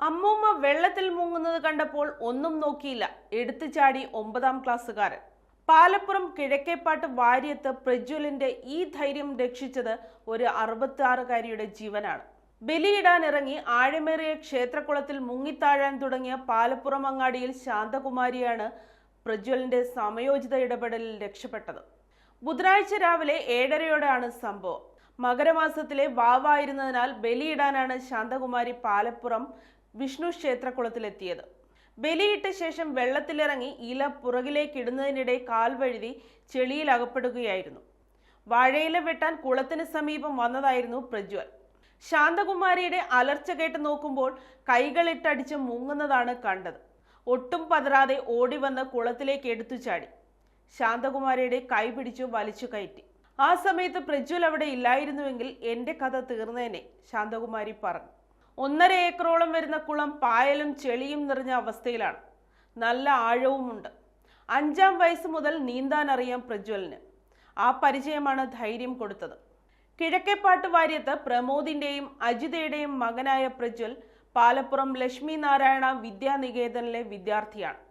അമ്മൂമ്മ വെള്ളത്തിൽ മുങ്ങുന്നത് കണ്ടപ്പോൾ ഒന്നും നോക്കിയില്ല, എടുത്തു ചാടി 9ാം ക്ലാസ്സുകാരൻ. പാലപ്പുറം കിഴക്കേപ്പാട്ട് വാര്യത്ത് പ്രജ്വലിന്റെ ഈ ധൈര്യം രക്ഷിച്ചത് ഒരു 66-കാരിയുടെ ജീവനാണ്. ബലിയിടാനിറങ്ങി ആഴമേറിയ ക്ഷേത്രക്കുളത്തിൽ മുങ്ങിത്താഴാൻ തുടങ്ങിയ പാലപ്പുറം അങ്ങാടിയിൽ ശാന്തകുമാരിയാണ് പ്രജ്വലിന്റെ സമയോചിത ഇടപെടലിൽ രക്ഷപ്പെട്ടത്. ബുധനാഴ്ച രാവിലെ 7:30യോടെയാണ് സംഭവം. മകരമാസത്തിലെ വാവായിരുന്നതിനാൽ ബലിയിടാനാണ് ശാന്തകുമാരി പാലപ്പുറം വിഷ്ണു ക്ഷേത്രക്കുളത്തിലെത്തിയത്. ബലിയിട്ട ശേഷം വെള്ളത്തിലിറങ്ങി ഇല പുറകിലേക്ക് ഇടുന്നതിനിടെ കാൽ വഴുതി ചെളിയിൽ അകപ്പെടുകയായിരുന്നു. വാഴയില വെട്ടാൻ കുളത്തിന് സമീപം വന്നതായിരുന്നു പ്രജ്വൽ. ശാന്തകുമാരിയുടെ അലർച്ച കേട്ട് നോക്കുമ്പോൾ കൈകളിട്ടടിച്ച് മുങ്ങുന്നതാണ് കണ്ടത്. ഒട്ടും പതറാതെ ഓടിവന്ന് കുളത്തിലേക്ക് എടുത്തു ചാടി. ശാന്തകുമാരിയുടെ കൈ പിടിച്ചു വലിച്ചു കയറ്റി. ആ സമയത്ത് പ്രജ്വൽ അവിടെ ഇല്ലായിരുന്നുവെങ്കിൽ എന്റെ കഥ തീർന്നേനെ, ശാന്തകുമാരി പറഞ്ഞു. 1.5 ഏക്കറോളം വരുന്ന കുളം പായലും ചെളിയും നിറഞ്ഞ അവസ്ഥയിലാണ്. നല്ല ആഴവുമുണ്ട്. 5ാം വയസ്സ് മുതൽ നീന്താൻ അറിയാം പ്രജ്വലിന്. ആ പരിചയമാണ് ധൈര്യം കൊടുത്തത്. കിഴക്കേപ്പാട്ട് വാര്യത്ത് പ്രമോദിന്റെയും അജിതയുടെയും മകനായ പ്രജ്വൽ പാലപ്പുറം ലക്ഷ്മി നാരായണ വിദ്യാനികേതനിലെ വിദ്യാർത്ഥിയാണ്.